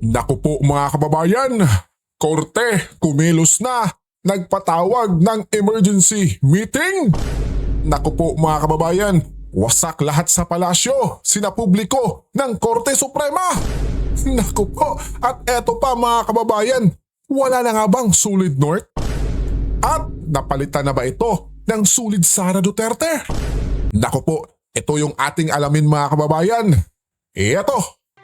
Naku po mga kababayan, Korte kumilos na, nagpatawag ng emergency meeting. Naku po mga kababayan, wasak lahat sa palasyo, sinapubliko ng Korte Suprema. Naku po, at eto pa mga kababayan, wala na nga bang Sulid North? At napalitan na ba ito ng Sulid Sara Duterte? Naku po, ito yung ating alamin mga kababayan.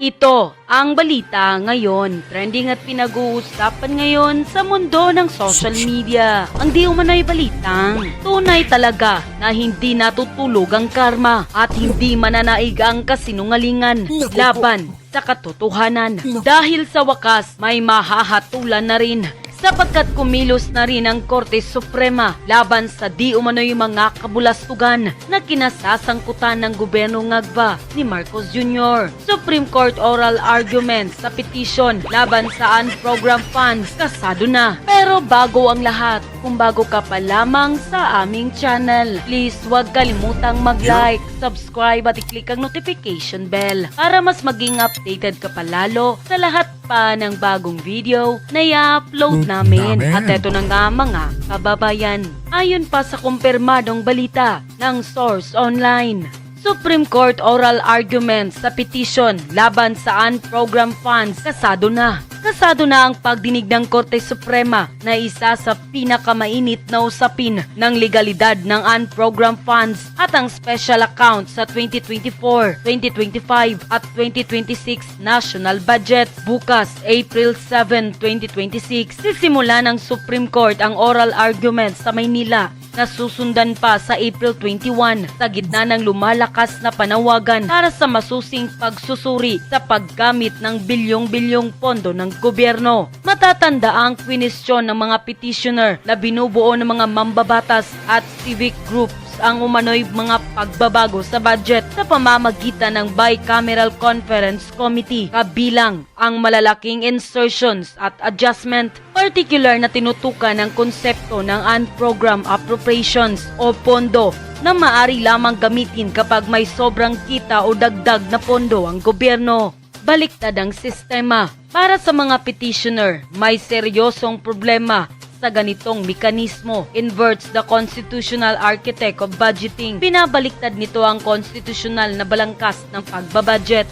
Ito ang balita ngayon. Trending at pinag-uusapan ngayon sa mundo ng social media. Ang di umano'y balitang tunay talaga na hindi natutulog ang karma at hindi mananaig ang kasinungalingan laban sa katotohanan. Dahil sa wakas may mahahatulan na rin sapagkat kumilos na rin ang Korte Suprema laban sa di umano'y mga kabulastugan na kinasasangkutan ng gobyerno ngagba ni Marcos Jr. Supreme Court oral argument sa petition laban sa unprogrammed funds kasado na. Pero bago ang lahat, kung bago ka pa lamang sa aming channel, please huwag kalimutang mag-like, subscribe at i-click ang notification bell para mas maging updated ka palalo sa lahat pa ng bagong video na i-upload namin. At eto na nga mga kababayan, ayon pa sa kumpirmadong balita ng Source Online, Supreme Court oral argument sa petition laban sa unprogrammed funds kasado na. Kasado na ang pagdinig ng Korte Suprema na isa sa pinakamainit na usapin ng legalidad ng unprogrammed funds at ang special account sa 2024, 2025 at 2026 national budget. Bukas, April 7, 2026, sisimula ng Supreme Court ang oral argument sa Maynila na susundan pa sa April 21 sa gitna ng lumalakas na panawagan para sa masusing pagsusuri sa paggamit ng bilyong-bilyong pondo ng gobyerno. Matatanda ang kwinesyon ng mga petitioner na binubuo ng mga mambabatas at civic groups ang umano'y mga pagbabago sa budget sa pamamagitan ng Bicameral Conference Committee kabilang ang malalaking insertions at adjustment, particular na tinutukan ng konsepto ng unprogrammed appropriations o pondo na maari lamang gamitin kapag may sobrang kita o dagdag na pondo ang gobyerno. Baliktad ang sistema. Para sa mga petitioner, may seryosong problema sa ganitong mekanismo. Inverts the constitutional architect of budgeting. Pinabaliktad nito ang konstitusyonal na balangkas ng pagbabudget.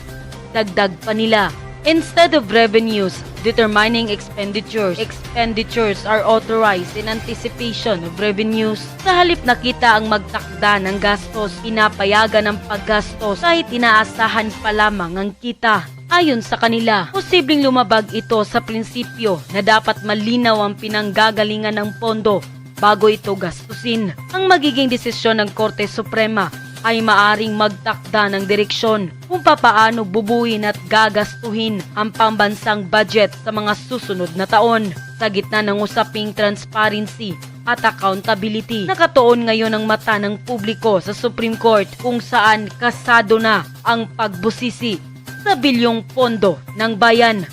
Dagdag pa nila, instead of revenues determining expenditures are authorized in anticipation of revenues. Sa halip na kita ang magtakda ng gastos, pinapayagan ang paggastos kahit inaasahan pa lamang ang kita. Ayon sa kanila, posibleng lumabag ito sa prinsipyo na dapat malinaw ang pinanggagalingan ng pondo bago ito gastusin. Ang magiging desisyon ng Korte Suprema ay maaring magtakda ng direksyon kung papaano bubuin at gagastuhin ang pambansang budget sa mga susunod na taon. Sa gitna ng usaping transparency at accountability, nakatuon ngayon ang mata ng publiko sa Supreme Court kung saan kasado na ang pagbusisi sa bilyong pondo ng bayan.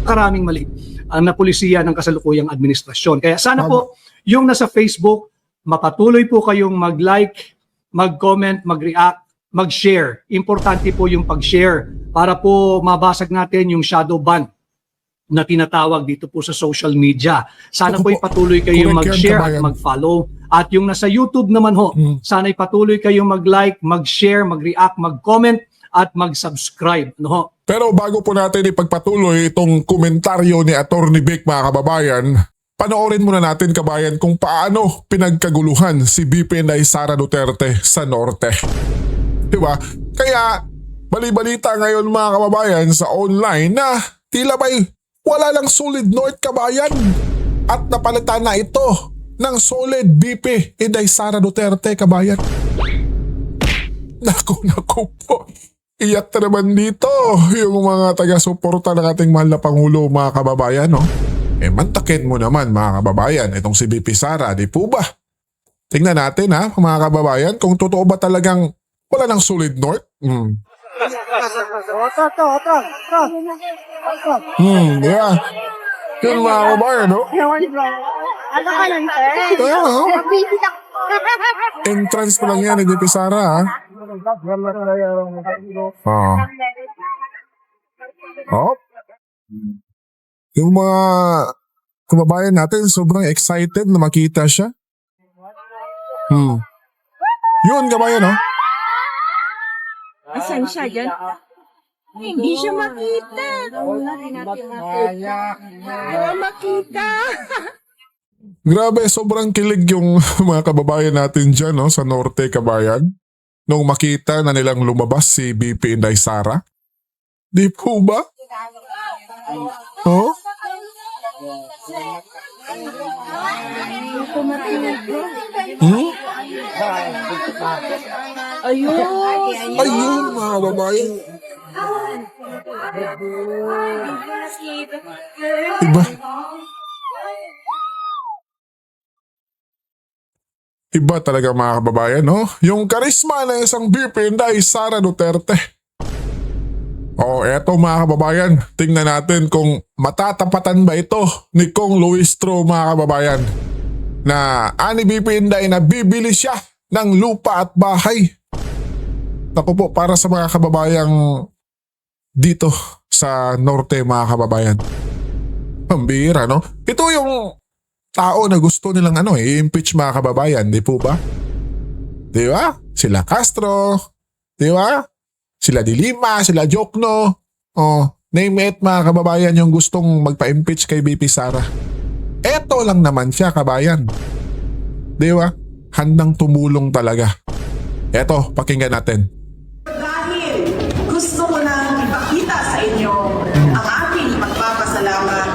Karaming mali ang napulisiya ng kasalukuyang administrasyon. Kaya sana po yung nasa Facebook, mapatuloy po kayong mag-like, mag-comment, mag-react, mag-share. Importante po yung pag-share para po mabasag natin yung shadow ban na tinatawag dito po sa social media. Sana po patuloy kayong mag-share at mag-follow. At yung nasa YouTube naman ho, sana patuloy kayong mag-like, mag-share, mag-react, mag-comment at mag-subscribe. No? Pero bago po natin ipagpatuloy itong komentaryo ni Attorney Vic mga kababayan, panoorin muna natin kabayan kung paano pinagkaguluhan si VP Inday Sara Duterte sa Norte. Diba? Kaya bali-balita ngayon mga kababayan sa online na tila ba'y wala lang solid North kabayan at napalitan na ito ng solid VP Inday Sara Duterte kabayan. Naku po. Iyak na naman dito yung mga taga-suporta ng ating mahal na Pangulo mga kababayan, no? Mantakin mo naman mga kababayan itong si VP Sara, di po ba? Tingnan natin ha mga kababayan kung totoo ba talagang wala ng solid North. Yeah. Yun mga kababayan, no? Ano ka lang, sir? Kaya, no? Nag-visit ako. Entrance pa lang yan ni VP Sara, ha? Oh. Yung mga kababayan natin sobrang excited na makita siya. Yun, kabayan, no? Asan siya dyan? Hindi siya makita. Wala makita. Grabe, sobrang kilig yung mga kababayan natin dyan, no? Sa Norte, kabayan. Nung makita na nilang lumabas si BP Inday Sara. Di po ba? Oh? Hmm? Ayun, mga kababayan. Iba. Iba talaga mga kababayan, no? Yung karisma ng isang BP Inday Sara Duterte. Eto mga kababayan, tingnan natin kung matatapatan ba ito ni Kong Luis Tro mga kababayan. Na ani BP Inday na bibili siya ng lupa at bahay. Naku po, para sa mga kababayang dito sa Norte mga kababayan. Pambira, no? Ito yung tao na gusto nilang i-impeach mga kababayan, di po ba? Di ba? Sila Castro, di ba? Sila Dilima, sila Jokno. Name it mga kababayan yung gustong magpa-impeach kay BP Sara. Eto lang naman siya kabayan. Di ba? Handang tumulong talaga. Eto, pakinggan natin. Dahil gusto ko nang ipakita sa inyo ang aking magpapasalamat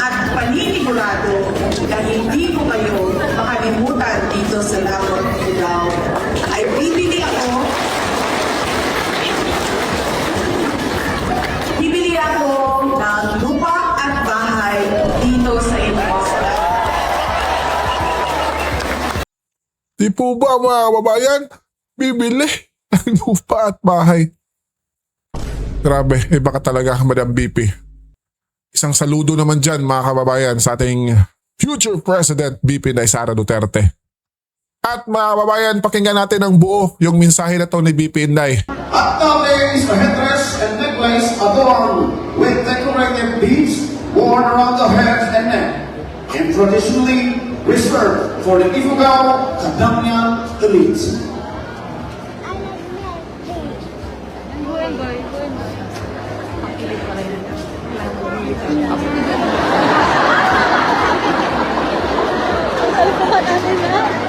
at paninigurado na hindi ko kayo makalimutan dito sa Lamon Ilaw. Ay bibili ako ng lupa at bahay dito sa inyo. Di po ba mga kababayan? Bibili ng lupa at bahay. Grabe, iba ka talaga Madam BP. Isang saludo naman dyan mga kababayan sa ating future President BP Inday Sara Duterte. At mga kababayan, pakinggan natin ang buo yung mensahe na to ni BP Inday. At now there is a headdress and necklace adorned with decorative beads worn around the head and neck, and traditionally reserved for the Ifugao Kadamyan elite.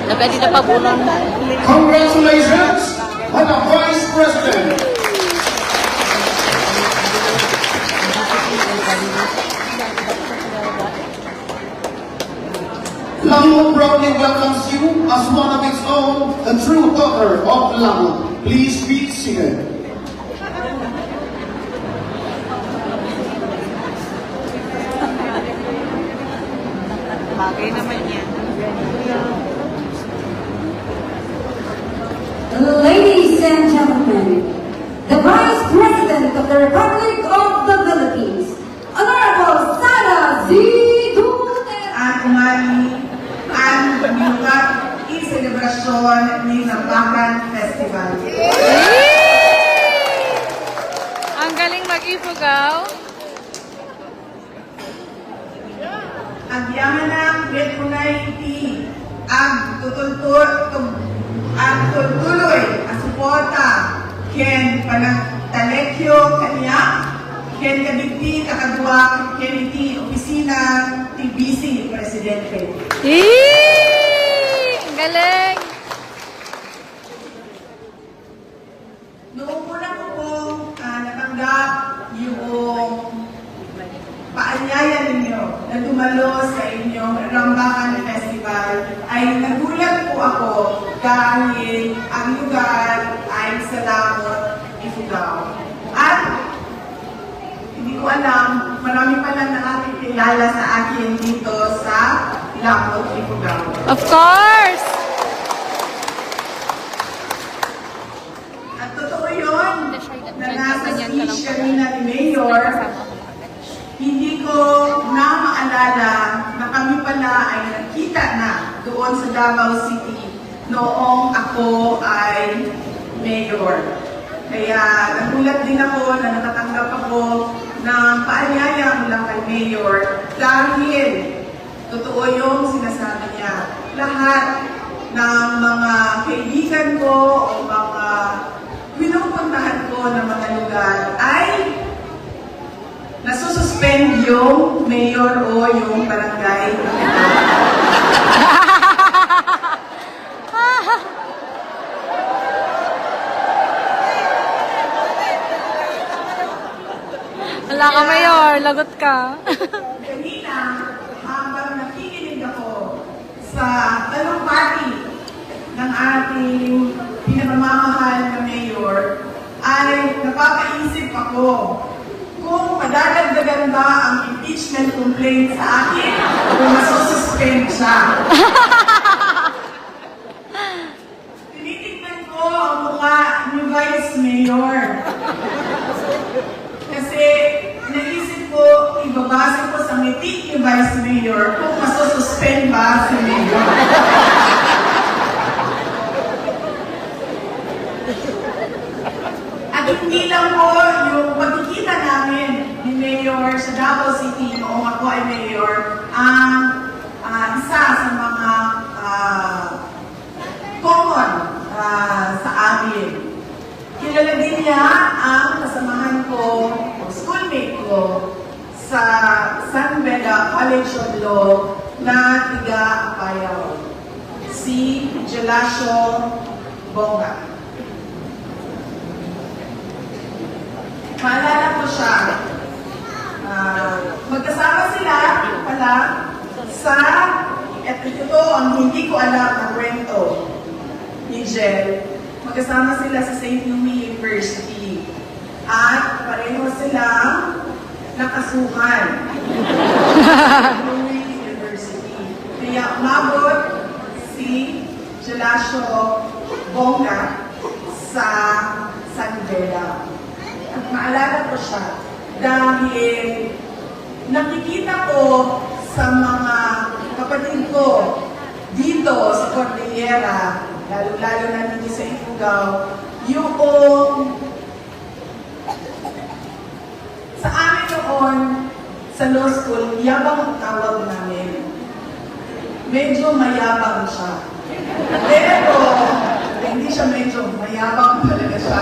Nagadi na pabulan. Congratulations, Madam Vice President. Lamon proudly welcomes you as one of its own, a true daughter of Lamon. Please be seated. Bagay naman yan. Ladies and gentlemen, the Vice President of the Republic of the Philippines, Honorable Sara Z. Duterte. At umani ang minukat i-selebrasyon ni Nabakan Festival. Ang galing mag-ifugaw. Agyaman ng Betpunay iti ang tutuloy ang suporta ken panagtalekyo kaniya ken kabiti kakadwa ken iti opisina ti BC Presidente. Ang galing. Noong una ko pong natanggap yung paanyaya ninyo na dumalo sa inyong Rambakan Festival, ay nagulat po ako dahil ang lugar ay sa Lamon, Ifugao. At hindi ko alam, marami pa lang nakakilala sa akin dito sa Lamon, Ifugao. Of course! At totoo yun na nasa speech kanina ni Mayor, hindi ko na maalala na kami pala ay nagkita na doon sa Davao City noong ako ay mayor. Kaya nagulat din ako na natatanggap ako ng paanyaya mula kay Mayor Dahil totoo yung sinasabi niya. Lahat ng mga kaibigan ko o mga pinupuntahan ko ng mga lugar ay nasususpend yung mayor o yung barangay. Wala ka, Mayor. Lagot ka. Kanina, habang nakikinig ako sa tanong party ng ating pinamamahal na mayor, ay napapaisip ako kung madadagdagan ba ang impeachment complaint sa akin o masususpend siya. Tinitignan ko ang mukha ni Vice Mayor. Kasi naisip ko, ibabasa ko sa ngiti ni Vice Mayor kung masususpend ba si Mayor. At hindi lang po yung pagkikita namin ni Mayor sa Davao City noong ako ay Mayor, ang isa sa mga common sa amin. Kilala din niya ang kasamahan ko o schoolmate ko sa San Beda College of Law na tiga Apayao, si Gelasio Bonga. Maalala ko siya. Magkasama sila pala sa, at ito ang hindi ko alam na kwento ni Jel. Magkasama sila sa St. Louis University. At pareho silang nakasuhan. St. Louis University. Kaya umabot si Gelasio Bonga sa San Beda. At maalala ko siya dahil nakikita ko sa mga kapatid ko dito sa Cordillera, lalo-lalo na dito sa Ifugao, yung sa amin noon, sa law school, yabang ang tawag namin. Medyo mayabang siya. Pero, hindi siya medyo mayabang talaga siya.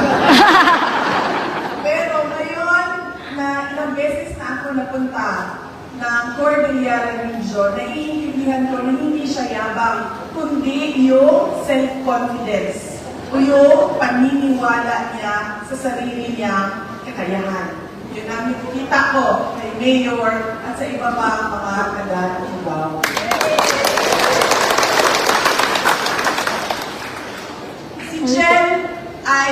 Pero ngayon, na ilang beses na ako napunta ng Cordillera Region, naiintindihan ko na hindi siya yabang, kundi yung self-confidence o yung paniniwala niya sa sarili niyang kakayahan. Yun ang nakikita ko kay Mayor at sa iba pa mga taga-Ifugao. Si Jen ay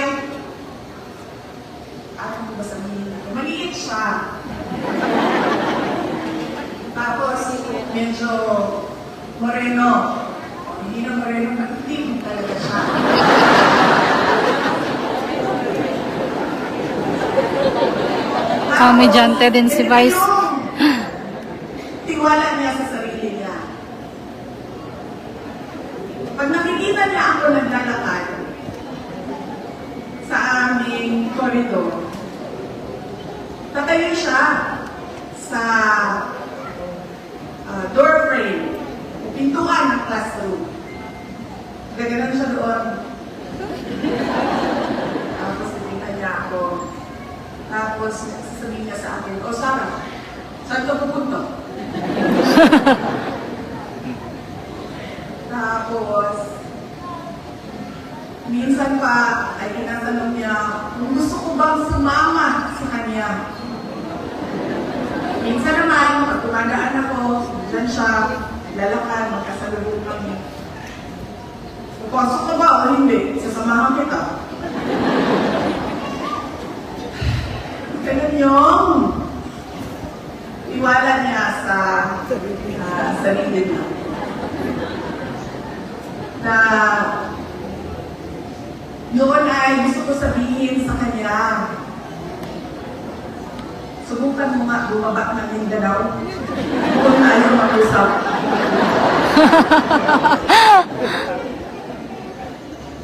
ano ba sabihin? Maliit siya. Tapos, medyo moreno. Hindi na moreno, maitim talaga siya. Komedyante din si Vice. Tiwala niya sa sarili niya. Pag nakikita niya ako naglalakad sa aming corridor, tatayo siya sa door frame, pintuan ng classroom. Gaganon siya doon. Tapos titignan niya ako. Tapos sasabihin niya sa akin, "O Sarah, saan ka pupunta?" Tapos, minsan pa ay tinatanong niya kung gusto ko bang sumama sa kanya. Minsan naman, pag tumadaan ako, dyan siya, lalakad, magkasalubong kami. Papasok ka ba o hindi? Sasamahan kita. Ganun yung iwala niya sa sarili niya. Na noon ay gusto ko sabihin sa kanya, subukan mo nga bumaba ng Mindanao kung ayaw mag-usap.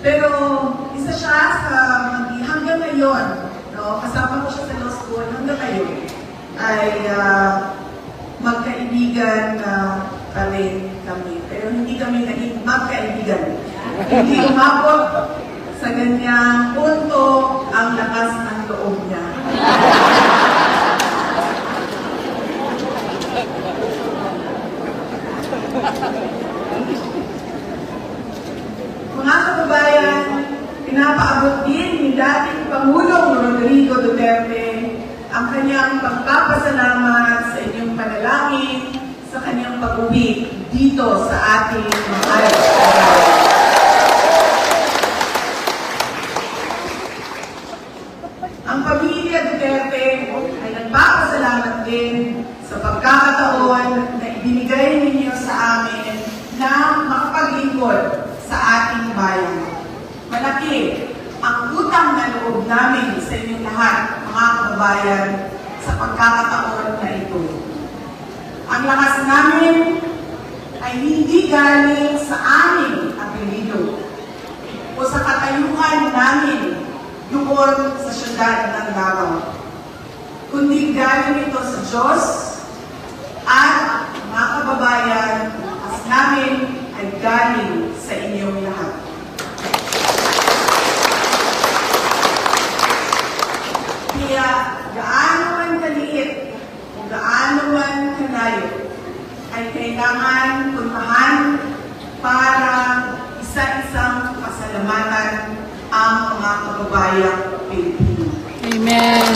Pero isa siya sa hanggang ngayon, no, kasama ko siya sa law school, hanggang ngayon ay magkaibigan. magkaibigan. Hindi umabot sa ganyang punto ang lakas ng loob niya. Mga kababayan, pinapaabot din ni dating Pangulong Rodrigo Duterte ang kanyang pagpapasalamat sa inyong panalangin sa kanyang pag-uwi dito sa ating mahal. Ang pamilya Duterte ay nagpapasalamat din sa pagkakataon na ibinigay ninyo sa amin na makapaglingkod sa ating bayan. Malaki ang utang na loob namin sa inyong lahat, mga kababayan, sa pagkakataon na ito. Ang lakas namin ay hindi galing sa aming apelido o sa katayuan namin doon sa syudad ng Davao, kundi galing ito sa Diyos at mga kababayan, as namin ay galing sa inyong lahat. Kaya gaano man kaliit o gaano man kalayo ay kailangan puntahan para isa-isang pasalamatan ang mga kababayang Pilipino. Amen.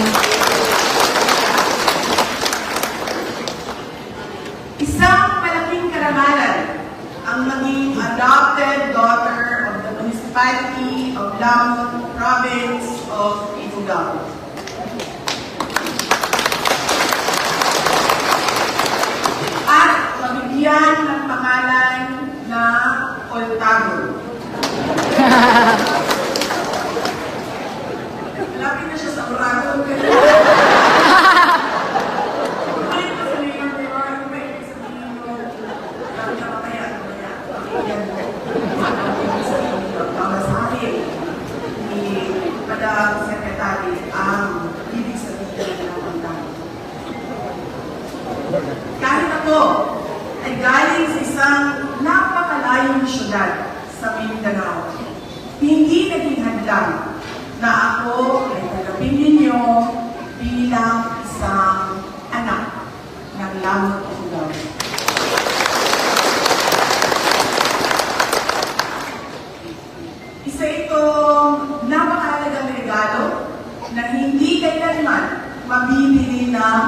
Isang malaking karangalan ang maging adopted daughter of the municipality of Lamon, province of Ifugao. At mabigyan ng pangalan na Oltago. Malapit na siya sa Oragon. Madam Secretary ang ibig sabihin ng Oltago. Kahit ako ay galing sa isang napakalayong syudad sa Mindanao, hindi naging hadlang na ako ay tanggapin ninyo bilang isang anak ng Lamon Ifugao. Isa itong napakahalagang regalo na hindi kailanman mabibili ng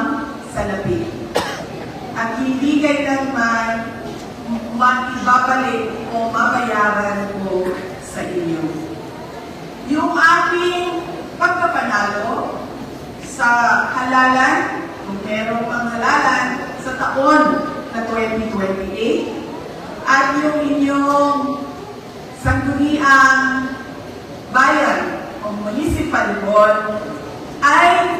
salapi at hindi kailanman maibabalik o mabayaran ko sa inyo. Yung aking pagkapanalo sa halalan, kung meron pang halalan, sa taon na 2028, at yung inyong sangguniang bayan o municipal bond ay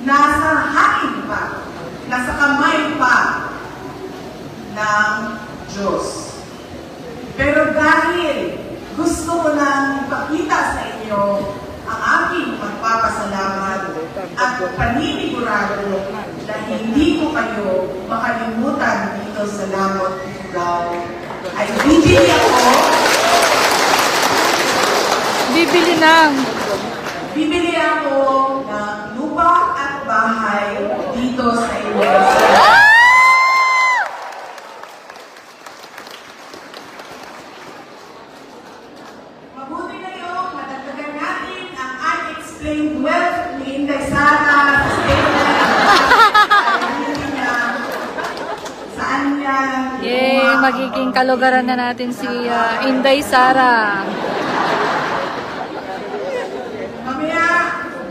nasa hangin pa, nasa kamay pa ng Diyos. Pero dahil gusto ko lang ipakita sa inyo ang aking pagpapasalamat at paninigurado na hindi ko kayo makalimutan dito sa Lamon Ifugao, ay bibili ako. Bibili ako ng lupa at bahay dito sa inyo. Mabuti na yun, madagdagan natin ang unexplained wealth ni Inday Sara sa statement. Saan niya? Yay! Magiging kalugaran na natin si Inday Sara. Mamaya,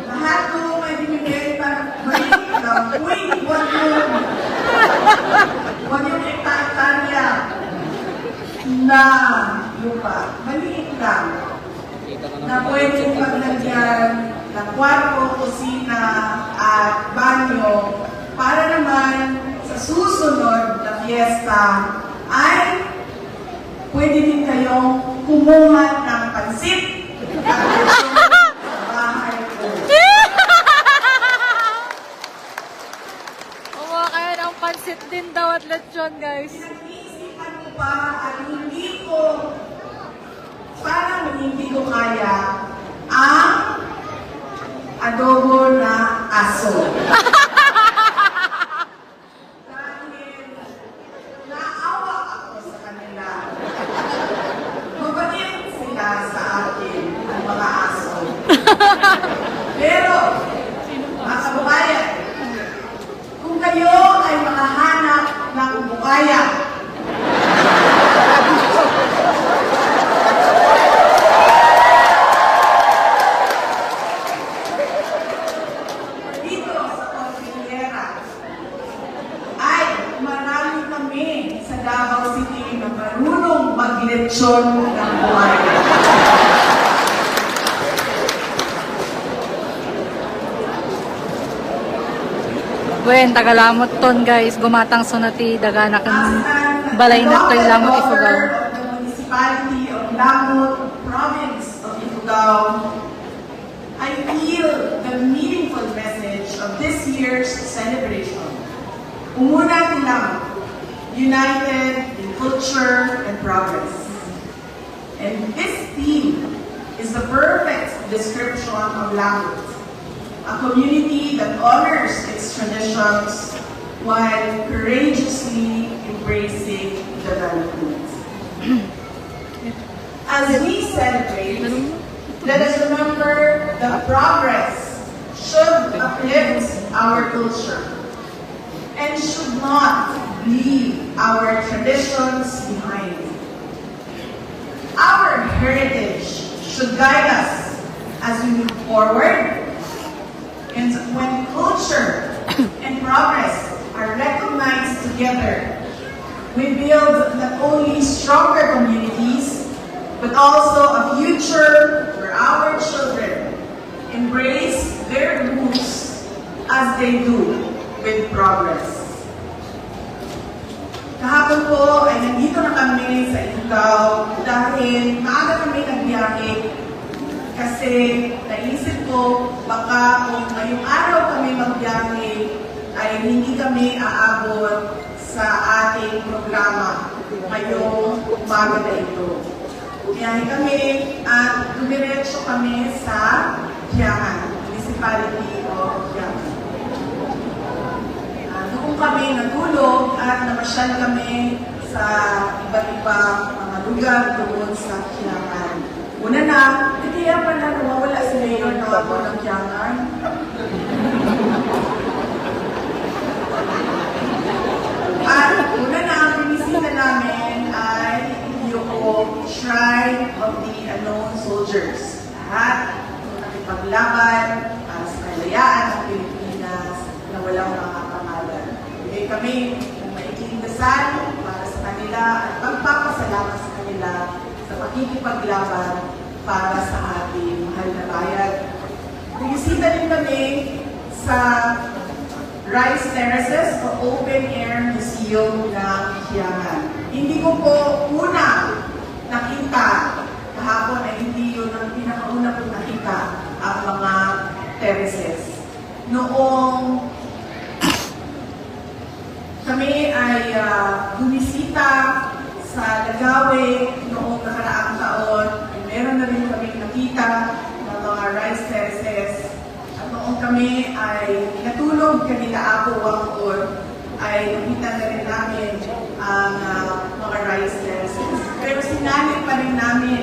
lahat ko may binigay para maliit lang. Uy, huwag yung hektarya na lupa. Maliit lang. Na pwedeng paglagyan ng kwarto, kusina, at banyo para naman sa susunod na fiesta ay pwede din kayong kumuha ng pansit at sa bahay ko. Kuha kayo ng pansit din daw at lechon, guys. Pinag-iisipan ko pa at parang hindi ko kaya ang adobo na aso. Dahil naawa ako sa kanila. Mabait sila sa akin, ang mga aso. Pero, mga kababayan, kung kayo ay makahanap ng bukaya, dito sa Cordillera, ay marami kami sa Davao City na marunong maglechon ng buhaya. Wen, tagalamot ton guys, gumatang sunati, dagana kan balay na to'y lamot Ifugao. The municipality of Lamot, province of Ifugao, I feel the meaningful message of this year's celebration. Umuna nilang, united in culture and progress. And this theme is the perfect description of Lamot, a community that honors its traditions while courageously embracing development. As we celebrate, let us remember that progress should uplift our culture and should not leave our traditions behind. Our heritage should guide us as we move forward. And when culture and progress are recognized together, we build not only stronger communities, but also a future where our children embrace their roots as they do with progress. Kahapon po ay nandito na kami sa Ifugao dahil maaga kami nagbiyahe. Kasi naisip ko, baka kung ngayong araw kami magbiyahe, ay hindi kami aabot sa ating programa ngayong umaga na ito. Biyahe kami at dumiretso kami sa Quiacan, Municipality of Quiacan. Doon kami natulog at namasyal kami sa iba't ibang mga lugar doon sa Quiacan. Una na, hindi pa na nawawala si Mayor na ako ng Quiacan. At una na, ang binisita namin ay yung Shrine of the Unknown Soldiers. Lahat nakipaglaban sa kalayaan ng Pilipinas na walang mga pangalan. Bigay kami ng maikling dasal para sa kanila at pagpapasalamat sa kanila sa pakikipaglaban para sa ating mahal na bayan. Binisita din kami sa Rice Terraces o Open Air Museum ng Quiacan. Hindi ko po una nakita, kahapon ay hindi yun ang pinakauna kong nakita ang mga terraces. Noong kami ay bumisita sa Lagawe noong nakaraang taon, meron na rin kami nakita ng mga rice terraces. At noong kami ay natulog kanila ako Wangkor, ay nakita na rin namin ang mga rice terraces. Pero sinanay pa rin namin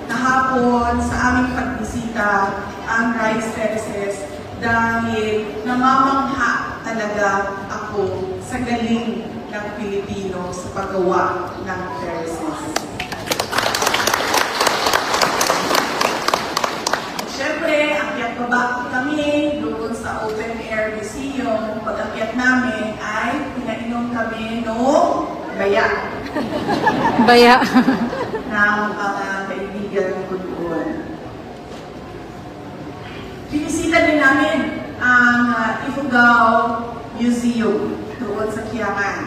kahapon sa aming pagbisita ang rice terraces dahil namamangha talaga ako sa galing ng Pilipino sa paggawa ng terraces. Siyempre, akyat baba kami doon sa Open Air Museum. Pag-akyat namin ay pinainom kami noong baya. Baya. ng mga kaibigan ko doon. Binisita din namin ang Ifugao Museum doon sa Quiacan.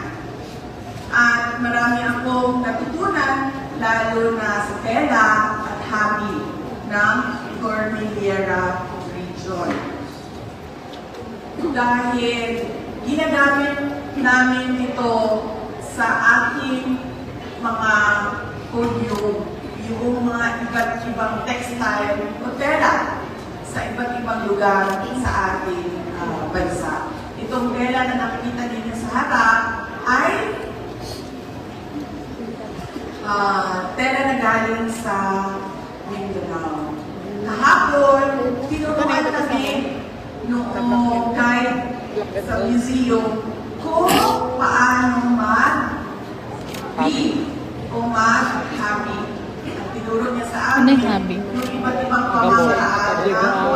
At marami akong natutunan, lalo na sa tela at hobby ng Cordillera Region. Dahil ginagamit namin ito sa ating mga podium, yung mga iba't ibang textile o tela sa iba't ibang lugar sa ating bansa. Itong tela na nakikita ninyo sa harap ay tela na galing sa Mindanao. Kahapon, tinuruan kami noong guide sa museum kung paano mag-weave o mag-hobby. Ang tinuro niya sa Ano amin, yung hobby? yung iba't ibang pamamaraan na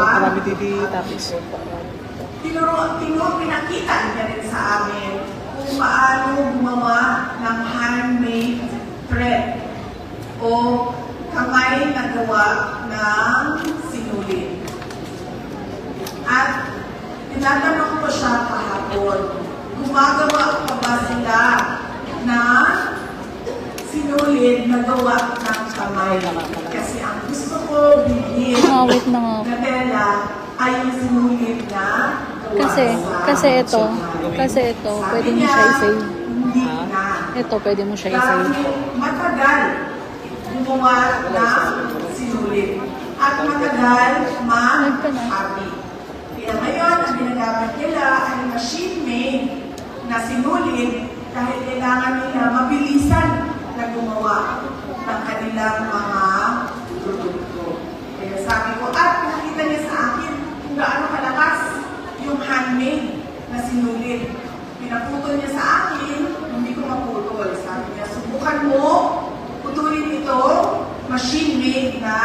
pinakita niya rin sa amin kung paano gumawa ng handmade thread o kamay na gawa ng sinulid. At tinatanong ko siya kahapon, gumagawa pa ba sila na sinulid na gawa ng kamay? Kasi ang gusto ko bilhin Wait na nga. na tela ay yung sinulid na gawa Kasi ito, Sabi pwede mo niya, siya i-save. hindi na. Ito, pwede mo siya i-save. Dahil matagal gumawa ng sinulid. At matagal mag-hobby. Kaya ngayon, ang ginagamit nila ay machine-made na sinulid dahil kailangan nila mabilisan na gumawa ng kanilang mga produkto. Kaya sabi ko, at nakita niya sa akin kung gaano kalakas yung handmade na sinulid. Pinaputol niya sa akin, hindi ko maputol. Sabi niya, subukan mo, putulin ito, machine-made na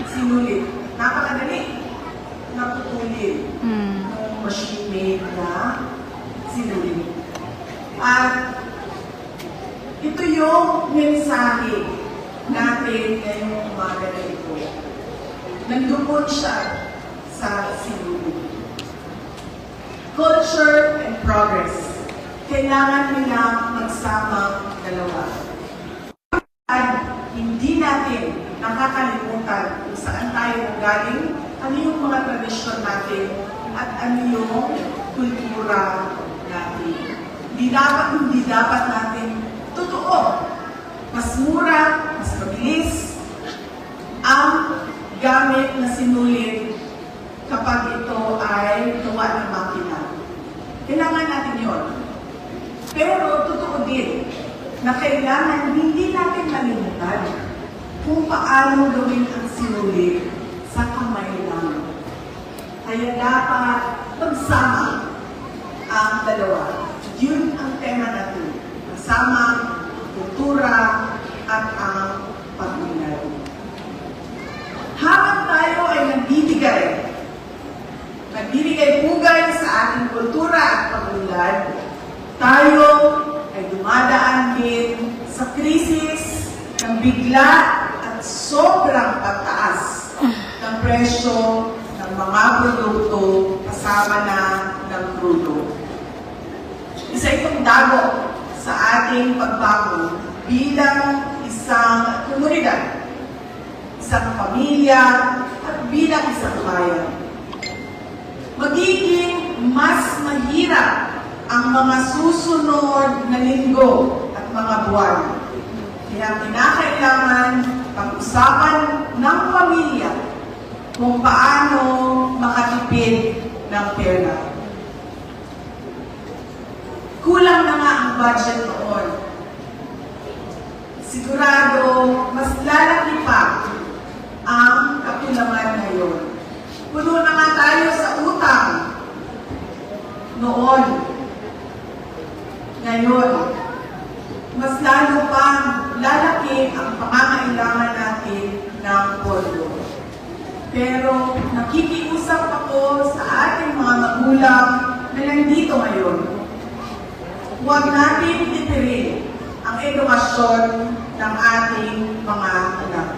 sinulid. Napakadali na putulin ng machine-made na sinulid. At ito yung mensahe natin ngayong umaga na ito. Nandun siya sa sinulid. Culture and progress. Kailangan nilang magsamang dalawa. At hindi natin nakakalimutan kung saan tayo galing, ano yung mga tradisyon natin, at ano yung kultura natin. Hindi dapat natin totoo. Mas mura, mas mabilis ang gamit na sinulid kapag ito ay gawa ng makina. Kailangan natin yun. Pero totoo din na kailangan hindi natin malimutan kung paano gawin ang sinulid sa kamay lang. Kaya dapat magsama ang dalawa. Yun ang tema natin. Kasama ang kultura at ang pag-unlad. Habang tayo ay nagbibigay pugay sa ating kultura at pag-unlad, tayo ay dumadaan din sa krisis ng bigla at sobrang pagtaas ng presyo ng mga produkto kasama na ng krudo. Isa itong dago sa ating pagbago bilang isang komunidad, isang pamilya, at bilang isang bayan. Magiging mas mahirap ang mga susunod na linggo at mga buwan. Kaya kinakailangan pag-usapan ng pamilya kung paano makatipid ng pera. Kulang na nga ang budget noon. Sigurado, mas lalaki pa ang kakulangan ngayon. Puno na nga tayo sa utang noon. Ngayon, mas lalo pang lalaki ang pangangailangan natin ng pondo. Pero nakikiusap ako sa ating mga magulang na nandito ngayon. Huwag natin itirin ang edukasyon ng ating mga anak.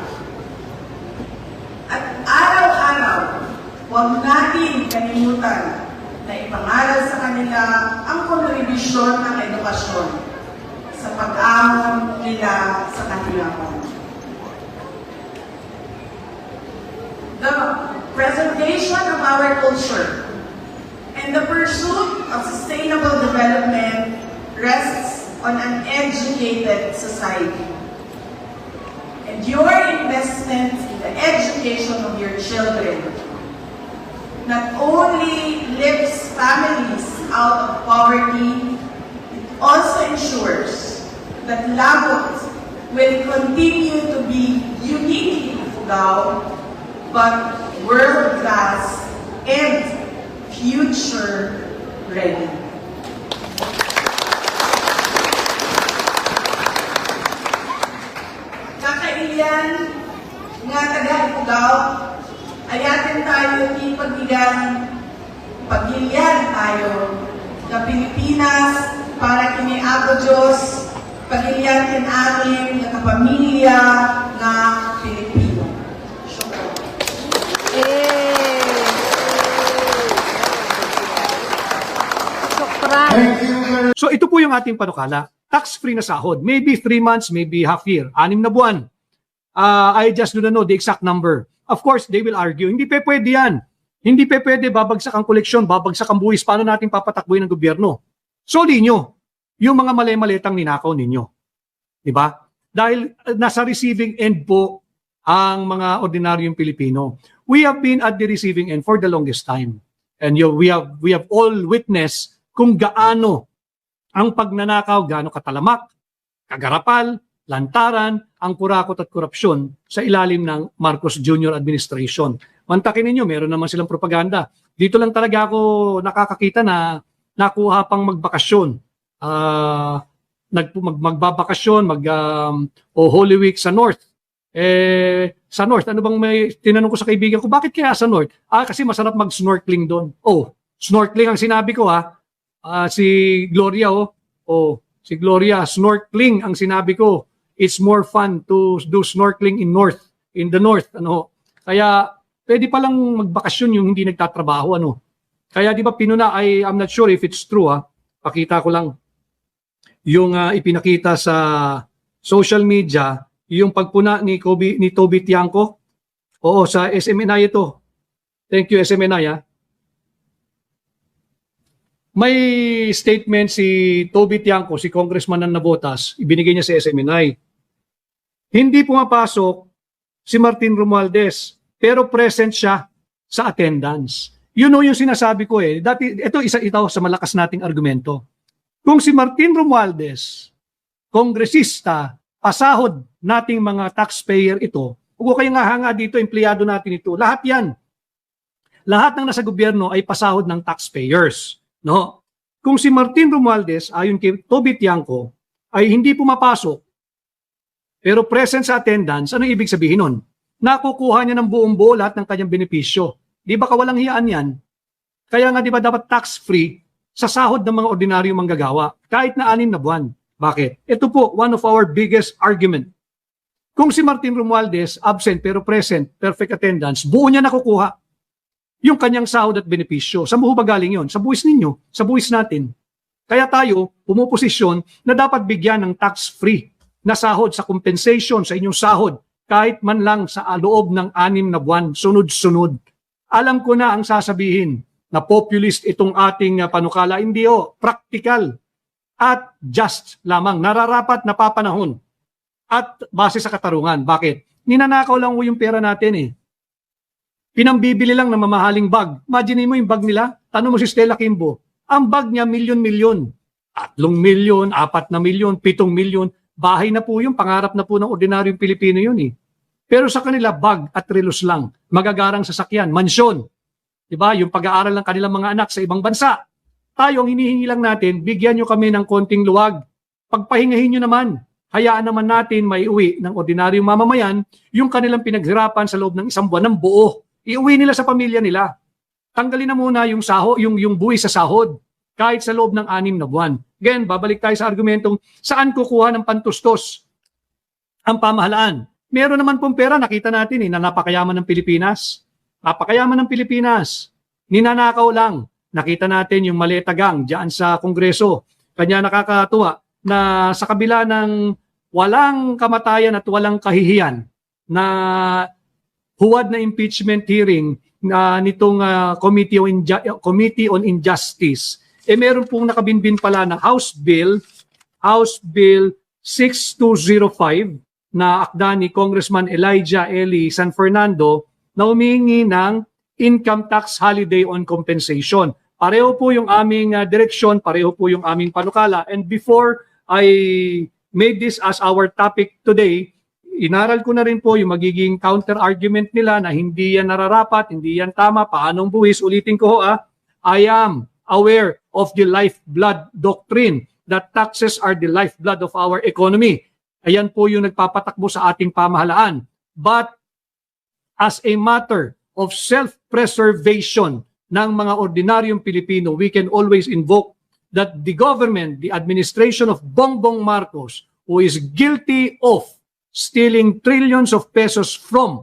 At araw-araw, huwag natin kalimutan na ipangaral sa kanila ang kontribusyon ng edukasyon sa pag-ahon nila sa kahirapan. The preservation of our culture and the pursuit of sustainable development rests on an educated society. And your investment in the education of your children not only lifts families out of poverty, it also ensures that Lagot will continue to be uniquely Ifugao, but world-class and future-ready. Kakailan nga taga-Ifugao, ayatin tayo ni pagilian tayo na Pilipinas para kini Apo Diyos, pagilian kin amin na kapamilya na Pilipino. Syukran. Sukran. Thank you very So ito po yung ating panukala. Tax-free na sahod. Maybe 3 months, maybe half year. 6 na buwan. I just do not know the exact number. Of course, they will argue. Hindi pa pwede yan. Hindi pa pwede babagsak ang koleksyon, babagsak ang buwis. Paano natin papatakbuhin ng gobyerno? So ninyo, yung mga mali-malitang ninakaw ninyo. Diba? Dahil nasa receiving end po ang mga ordinaryong Pilipino. We have been at the receiving end for the longest time. And we have all witnessed kung gaano ang pagnanakaw, gaano katalamak, kagarapal, lantaran, ang kurakot at korupsyon sa ilalim ng Marcos Jr. administration. Mantakin ninyo, meron naman silang propaganda. Dito lang talaga ako nakakakita na nakuha pang magbakasyon. Magbabakasyon, Holy Week sa North. Sa North, ano bang may tinanong ko sa kaibigan ko, bakit kaya sa North? Kasi masarap mag-snorkeling doon. Snorkeling ang sinabi ko si Gloria si Gloria, snorkeling ang sinabi ko. It's more fun to do snorkeling in the north. Kaya pwede palang magbakasyon yung hindi nagtatrabaho. Kaya di ba pinuna, I'm not sure if it's true. Pakita ko lang yung ipinakita sa social media, yung pagpuna ni Toby Tiangco. Oo, sa SMNI ito. Thank you, SMNI. May statement si Toby Tiangco, si Congressman ng Navotas, ibinigay niya sa SMNI. Hindi pumapasok si Martin Romualdez, pero present siya sa attendance. Yung sinasabi ko Dati, ito sa malakas nating argumento. Kung si Martin Romualdez, kongresista, pasahod nating mga taxpayer ito, huwag kayo nga hanga dito, empleyado natin ito, lahat yan. Lahat ng nasa gobyerno ay pasahod ng taxpayers. No? Kung si Martin Romualdez, ayon kay Toby Tiangco, ay hindi pumapasok, pero present sa attendance, ano ibig sabihin nun? Nakukuha niya ng buong buo lahat ng kanyang benepisyo. Di ba kawalang hiyaan yan? Kaya nga di ba dapat tax-free sa sahod ng mga ordinaryong manggagawa, kahit na 6 na buwan. Bakit? Ito po, one of our biggest argument. Kung si Martin Romualdez, absent pero present, perfect attendance, buo niya nakukuha yung kanyang sahod at benepisyo. Saan mo ba galing yun? Sa buwis ninyo, sa buwis natin. Kaya tayo, pumuposisyon na dapat bigyan ng tax-free na sahod sa compensation sa inyong sahod, kahit man lang sa loob ng 6 na buwan, sunod-sunod. Alam ko na ang sasabihin na populist itong ating panukala. Hindi practical at just lamang. Nararapat na papanahon at base sa katarungan. Bakit? Ninanakaw lang yung pera natin Pinambibili lang ng mamahaling bag. Imagine mo yung bag nila. Tanong mo si Stella Kimbo. Ang bag niya, milyon-milyon. 3 milyon, 4 na milyon, 7 milyon. Bahay na po yung pangarap na po ng ordinaryong Pilipino yun Pero sa kanila, bag at relos lang. Magagarang sasakyan, mansyon. Diba? Yung pag-aaral ng kanilang mga anak sa ibang bansa. Tayo, ang hinihingi lang natin, bigyan nyo kami ng konting luwag. Pagpahingahin nyo naman. Hayaan naman natin may uwi ng ordinaryong mamamayan yung kanilang pinaghirapan sa loob ng 1 buwan ng buo. Iuwi nila sa pamilya nila. Tanggalin na muna yung buwis sa sahod kahit sa loob ng 6 na buwan. Again, babalik tayo sa argumentong saan kukuha ng pantustos ang pamahalaan. Meron naman pong pera, nakita natin na napakayaman ng Pilipinas. Napakayaman ng Pilipinas. Ninanakaw lang. Nakita natin yung Maleta Gang dyan sa Kongreso. Kanya nakakatuwa na sa kabila ng walang kamatayan at walang kahihiyan na huwad na impeachment hearing nitong Committee on Injustice, meron pong nakabinbin pala na House Bill House Bill 6205 na akda ni Congressman Elijah Eli San Fernando na humingi ng income tax holiday on compensation. Pareho po yung aming direksyon, pareho po yung aming panukala. And before I made this as our topic today, inaral ko na rin po yung magiging counter-argument nila na hindi yan nararapat, hindi yan tama, paanong buwis. Ulitin ko I am aware of the lifeblood doctrine that taxes are the lifeblood of our economy. Ayan po yung nagpapatakbo sa ating pamahalaan. But as a matter of self-preservation ng mga ordinaryong Pilipino, we can always invoke that the government, the administration of Bongbong Marcos, who is guilty of stealing trillions of pesos from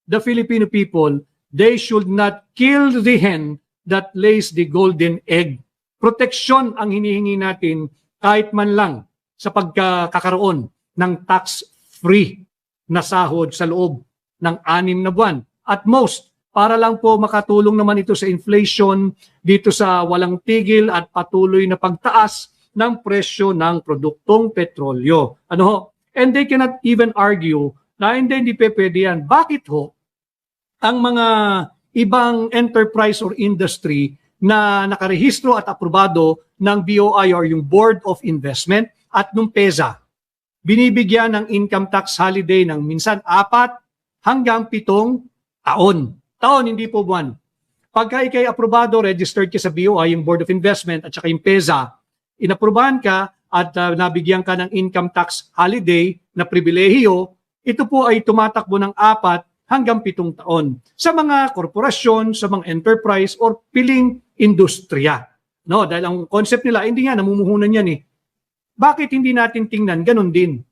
the Filipino people, they should not kill the hen that lays the golden egg. Proteksyon ang hinihingi natin kahit man lang sa pagkakaroon ng tax-free na sahod sa loob ng 6 na buwan. At most, para lang po makatulong naman ito sa inflation dito sa walang tigil at patuloy na pagtaas ng presyo ng produktong petrolyo. Ano ho? And they cannot even argue na hindi pwede yan. Bakit ho? Ang mga ibang enterprise or industry na nakarehistro at aprobado ng BOI or yung Board of Investment at nung PEZA, binibigyan ng income tax holiday ng minsan 4 hanggang 7 taon. Taon, hindi po buwan. Pagka ikay aprobado, registered ka sa BOI, yung Board of Investment at saka yung PEZA, inaprubahan ka at nabigyan ka ng income tax holiday na pribilehiyo, ito po ay tumatakbo ng 4 hanggang 7 taon sa mga korporasyon, sa mga enterprise or piling industriya. No, dahil ang concept nila, hindi nga namumuhunan yan eh. Bakit hindi natin tingnan ganun din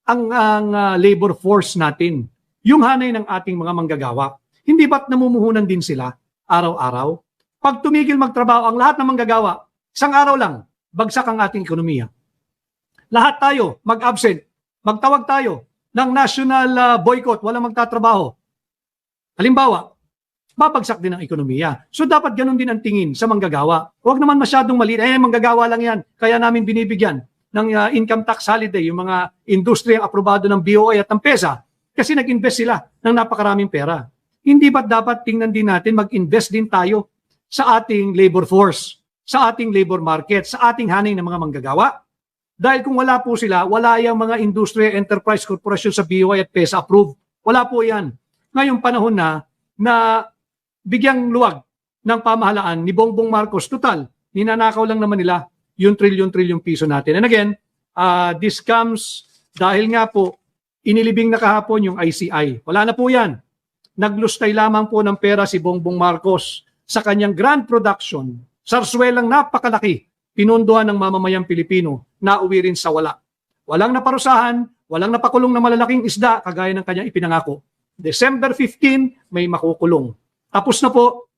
ang labor force natin, yung hanay ng ating mga manggagawa? Hindi ba't namumuhunan din sila araw-araw? Pag tumigil magtrabaho ang lahat ng manggagawa, isang araw lang, bagsak ang ating ekonomiya. Lahat tayo mag-absent, magtawag tayo ng national boycott, walang magtatrabaho. Halimbawa, babagsak din ang ekonomiya. So dapat ganun din ang tingin sa manggagawa. Huwag naman masyadong maliit, manggagawa lang yan, kaya namin binibigyan ng income tax holiday, yung mga industriyang aprobado ng BOI at ng PEZA, kasi nag-invest sila ng napakaraming pera. Hindi ba't dapat tingnan din natin, mag-invest din tayo sa ating labor force, sa ating labor market, sa ating hanay ng mga manggagawa? Dahil kung wala po sila, wala yung mga industrial enterprise corporation sa BOI at PEZA approved. Wala po yan. Ngayong panahon na bigyang luwag ng pamahalaan ni Bongbong Marcos, total, ninanakaw lang naman nila yung trilyon-trilyong piso natin. And again, this comes dahil nga po, inilibing na kahapon yung ICI. Wala na po yan. Naglustay lamang po ng pera si Bongbong Marcos sa kanyang grand production, sarswelang napakalaki, pinunduhan ng mamamayang Pilipino, nauwi rin sa wala. Walang naparusahan, walang napakulong na malalaking isda, kagaya ng kanyang ipinangako. December 15, may makukulong. Tapos na po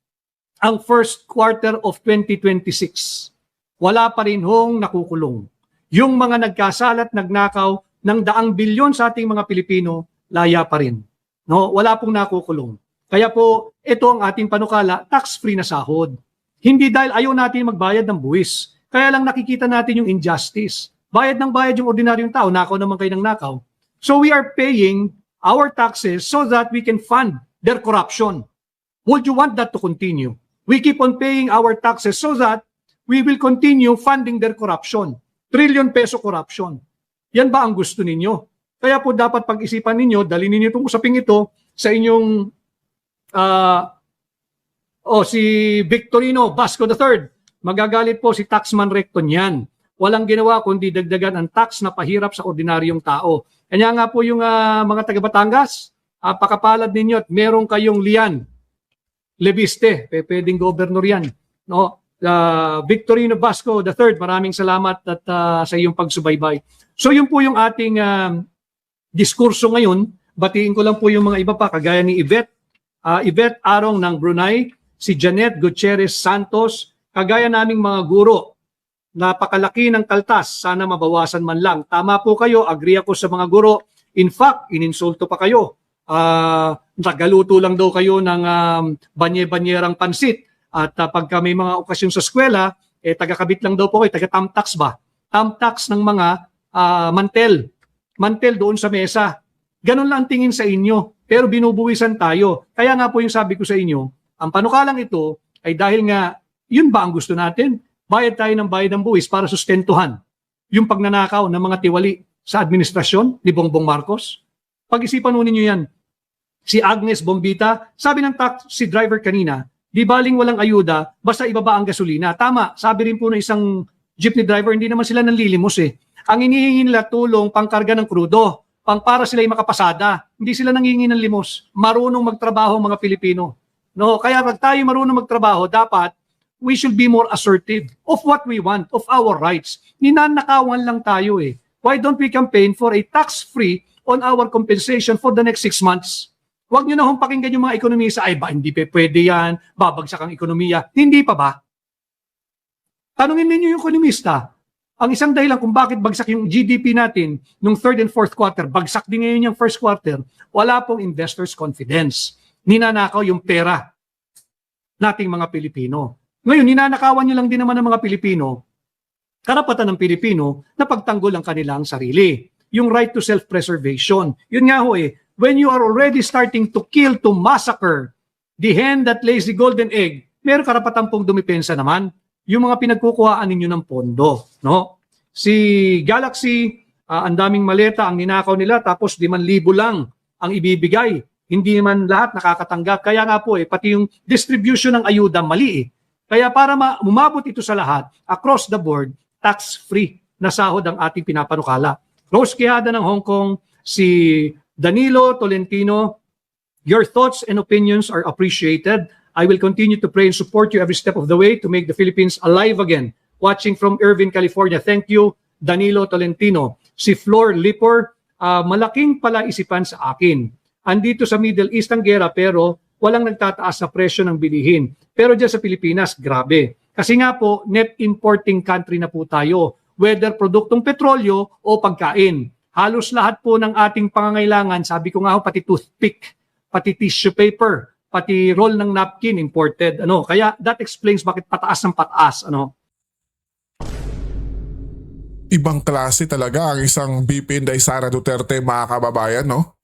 ang first quarter of 2026. Wala pa rin hong nakukulong. Yung mga nagkasalat, nagnakaw ng 100 bilyon sa ating mga Pilipino, laya pa rin. No, wala pong nakukulong. Kaya po, ito ang ating panukala, tax-free na sahod. Hindi dahil ayaw natin magbayad ng buwis. Kaya lang nakikita natin yung injustice. Bayad ng bayad yung ordinaryong tao, nakaw naman kayo ng nakaw. So we are paying our taxes so that we can fund their corruption. Would you want that to continue? We keep on paying our taxes so that we will continue funding their corruption. Trillion peso corruption. Yan ba ang gusto ninyo? Kaya po dapat pag-isipan ninyo, dalhin ninyo itong usaping ito sa inyong si Victorino Basco III. Magagalit po si Taxman Recton yan. Walang ginawa kundi dagdagan ang tax na pahirap sa ordinaryong tao. Kanya nga po yung mga taga Batangas, pakapalad ninyo at meron kayong Lian Lebiste, pwedeng governor yan. No? Victorino Basco III, maraming salamat at sa iyong pagsubaybay. So yun po yung ating diskurso ngayon. Batiin ko lang po yung mga iba pa, kagaya ni Yvette Arong ng Brunei, si Janet Gutierrez Santos, kagaya naming mga guro. Napakalaki ng kaltas, sana mabawasan man lang. Tama po kayo, agree ako sa mga guro. In fact, ininsulto pa kayo. Tagaluto lang daw kayo ng banye-banyerang pansit. At pagka may mga okasyon sa eskwela, taga-kabit lang daw po kayo, taga-tamtax ba? tax ng mga mantel doon sa mesa. Ganun lang ang tingin sa inyo, pero binubuwisan tayo. Kaya nga po yung sabi ko sa inyo, ang panukalang ito ay dahil nga, yun ba ang gusto natin? Bayad tayo ng bayad ng buwis para sustentuhan yung pagnanakaw ng mga tiwali sa administrasyon ni Bongbong Marcos? Pag-isipan nun ninyo yan. Si Agnes Bombita, sabi ng taxi driver kanina, di baling walang ayuda, basta ibaba ang gasolina. Tama, sabi rin po ng isang jeepney driver, hindi naman sila nanlilimos eh. Ang inihingi nila tulong pangkarga ng krudo, pang para sila ay makapasada. Hindi sila nanghihingi ng limos. Marunong magtrabaho ang mga Pilipino. No, kaya pag tayo marunong magtrabaho, dapat we should be more assertive of what we want, of our rights. Ninanakawan lang tayo eh. Why don't we campaign for a tax-free on our compensation for the next 6 months? Huwag nyo na hong pakinggan yung mga ekonomista, ay ba hindi pwede yan, babagsak ang ekonomiya. Hindi pa ba? Tanungin ninyo yung ekonomista. Ang isang dahilan kung bakit bagsak yung GDP natin nung 3rd and 4th quarter, bagsak din ngayon yung 1st quarter, wala pong investors' confidence. Ninanakaw yung pera nating mga Pilipino. Ngayon, ninanakawan nyo lang din naman ng mga Pilipino, karapatan ng Pilipino na pagtanggol ang kanilang sarili. Yung right to self-preservation. Yun nga ho eh, when you are already starting to kill, to massacre the hen that lays the golden egg, meron karapatan pong dumipensa naman yung mga pinagkukuhaan ninyo ng pondo. No? Si Galaxy, ang daming maleta ang ninakaw nila, tapos 5,000 lang ang ibibigay. Hindi man lahat nakakatanggap. Kaya nga po eh, pati yung distribution ng ayuda mali eh. Kaya para umabot ito sa lahat, across the board, tax-free na sahod ang ating pinapanukala. Rose Quijada ng Hong Kong, si Danilo Tolentino, your thoughts and opinions are appreciated. I will continue to pray and support you every step of the way to make the Philippines alive again. Watching from Irvine, California. Thank you, Danilo Tolentino. Si Flor Lipor, malaking palaisipan sa akin. Andito sa Middle East ang gera pero walang nagtataas na presyo ng bilihin. Pero dyan sa Pilipinas, grabe. Kasi nga po, net importing country na po tayo. Whether produktong petrolyo o pagkain. Halos lahat po ng ating pangangailangan, sabi ko nga ho, pati toothpick, pati tissue paper, pati roll ng napkin imported. Kaya that explains bakit pataas ng pataas. Ibang klase talaga ang isang BP Inday Sara Duterte, mga kababayan, no?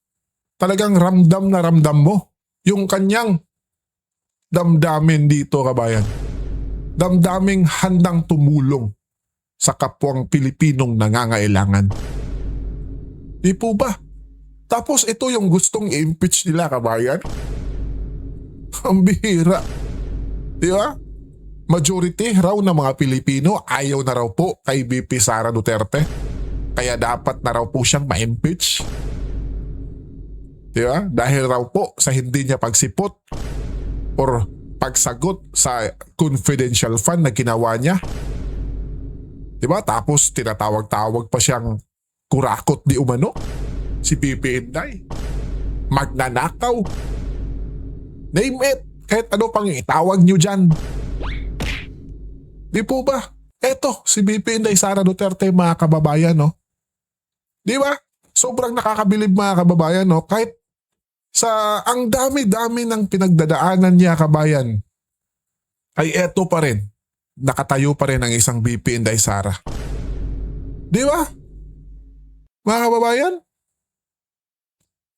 Talagang ramdam na ramdam mo yung kanyang damdamin dito, kabayan. Damdaming handang tumulong sa kapwang Pilipinong nangangailangan. Di po ba? Tapos ito yung gustong i-impeach nila, kabayan. Ang bihira. Di ba? Majority raw ng mga Pilipino ayaw na raw po kay BP Sara Duterte. Kaya dapat na raw po siyang ma-impeach. Di ba? Dahil raw po sa hindi niya pagsipot or pagsagot sa confidential fund na ginawa niya. Di ba? Tapos tinatawag-tawag pa siyang kurakot di umano. Si BP Inday. Magnanakaw. Name it. Kahit ano pang itawag niyo dyan. Di po ba? Eto, si BP Inday Sara Duterte, mga kababayan, no? Di ba? Sobrang nakakabilib, mga kababayan, no? Kahit sa ang dami-dami ng pinagdadaanan niya, kabayan, ay eto pa rin. Nakatayo pa rin ang isang BP Inday Sara. Di ba? Mga kababayan?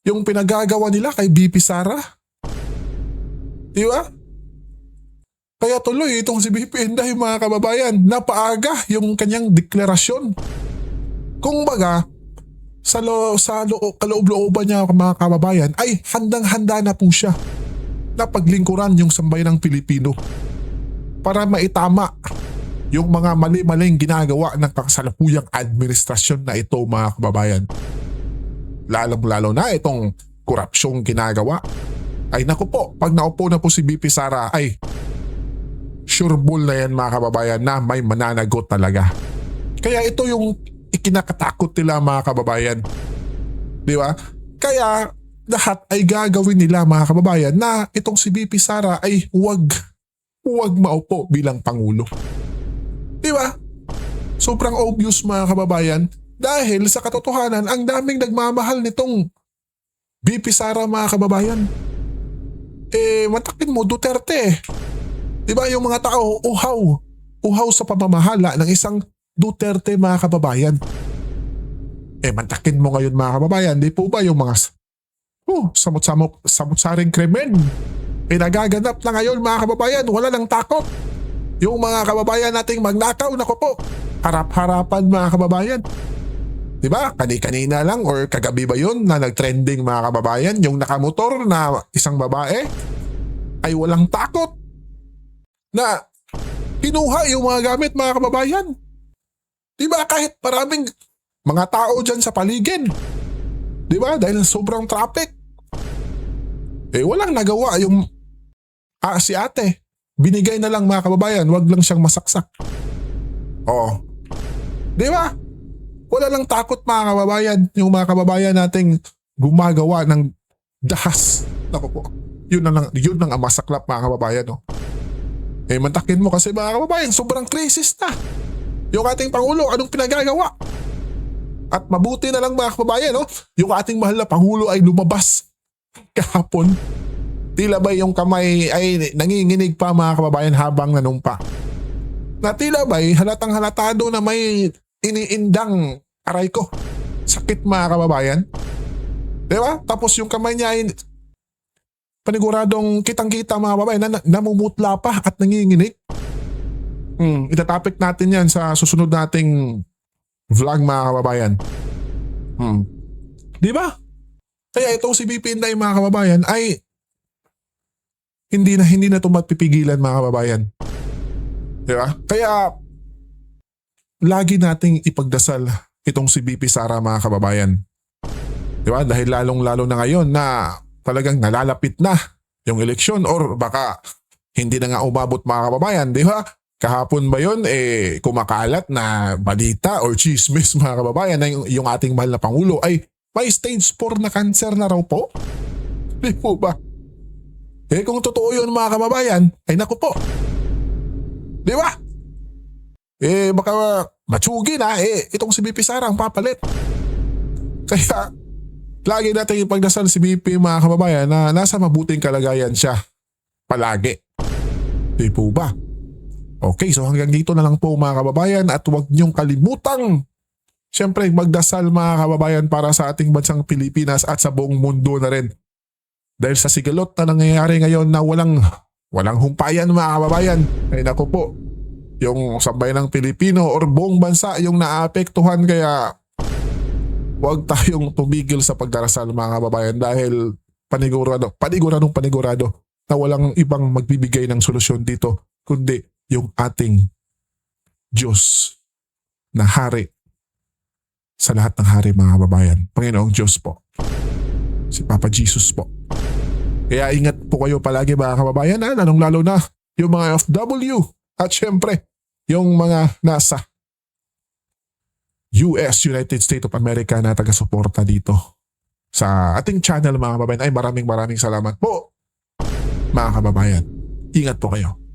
Yung pinagagawa nila kay BP Sara. Di ba? Kaya tuloy itong si BP Inday, mga kababayan, napaaga yung kanyang deklarasyon. Kung baga, sa kaloob-looban niya, mga kababayan, ay handang-handa na po siya na paglingkuran yung sambayanang Pilipino para maitama yung mga mali-maling ginagawa ng kasalukuyang administrasyon na ito, mga kababayan. Lalong-lalo na itong korupsyong ginagawa. Ay naku po, pag naupo na po si BP Sara, ay sureball na yan, mga kababayan, na may mananagot talaga. Kaya ito yung ikinakatakot nila, mga kababayan. Di ba? Kaya lahat ay gagawin nila, mga kababayan, na itong si BP Sara ay huwag maupo bilang Pangulo. Di ba? Sobrang obvious, mga kababayan, dahil sa katotohanan, ang daming nagmamahal nitong BP Sara, mga kababayan. Matakin mo, Duterte. Di ba yung mga tao uhaw sa pamamahala ng isang Duterte mga kababayan. Mantakin mo ngayon mga kababayan, di po ba yung mga samot-saring krimen nagaganap na ngayon mga kababayan, wala nang takot. Yung mga kababayan nating magnakaw, nako po, harap-harapan mga kababayan. Diba? Kani-kanina lang or kagabi ba yun na nag-trending mga kababayan, yung nakamotor na isang babae ay walang takot na kinuha yung mga gamit mga kababayan. Diba? Kahit maraming mga tao dyan sa paligid. Diba? Dahil sobrang traffic. Walang nagawa yung si ate. Binigay na lang mga kababayan, wag lang siyang masaksak. Oo. Diba? Wala lang takot mga kababayan. Yung mga kababayan nating gumagawa ng dahas. Naku po. Yun ang masaklap mga kababayan. No? Mantakin mo kasi mga kababayan, sobrang krisis na. Yung ating Pangulo, anong pinagagawa? At mabuti na lang mga kababayan, no? Yung ating mahal na Pangulo ay lumabas kahapon. Tila ba yung kamay ay nanginginig pa mga kababayan habang nanumpa. Na tila ba halatang halatado na may iniindang aray ko. Sakit mga kababayan. Diba? Tapos yung kamay niya ay paniguradong kitang-kita mga kababayan na namumutla pa at nanginginig. Itatapik natin yan sa susunod nating vlog mga kababayan. Di ba? Kaya itong si BP Inday mga kababayan ay hindi na ito mapipigilan mga kababayan. Di ba? Kaya lagi nating ipagdasal itong si BP Sara mga kababayan. Di ba? Dahil lalong-lalo na ngayon na talagang nalalapit na yung eleksyon or baka hindi na nga umabot mga kababayan. Di ba? Kahapon ba yun, kumakalat na balita or chismis mga kababayan na yung ating mahal na Pangulo ay may stage 4 na cancer na raw po? Di po ba? Kung totoo yun mga kababayan, ay naku po. Di ba? Baka matsugi na, itong si BP Sara ang papalit. Kaya, lagi natin ipagdasal si BP mga kababayan na nasa mabuting kalagayan siya. Palagi. Di po ba? Okay, so hanggang dito na lang po mga kababayan at huwag niyong kalimutang siyempre magdasal mga kababayan para sa ating bansang Pilipinas at sa buong mundo na rin. Dahil sa sigalot na nangyayari ngayon na walang humpayan mga kababayan, ay naku po, yung sabay ng Pilipino or buong bansa yung naapektuhan kaya huwag tayong tumigil sa pagdarasal mga kababayan dahil panigurado na walang ibang magbibigay ng solusyon dito kundi yung ating Diyos na hari sa lahat ng hari mga kababayan. Panginoong Diyos po. Si Papa Jesus po. Kaya ingat po kayo palagi mga kababayan, lalong-lalo na yung mga OFW at syempre yung mga nasa US, United States of America na taga-suporta dito sa ating channel mga kababayan. Ay maraming salamat po mga kababayan. Ingat po kayo.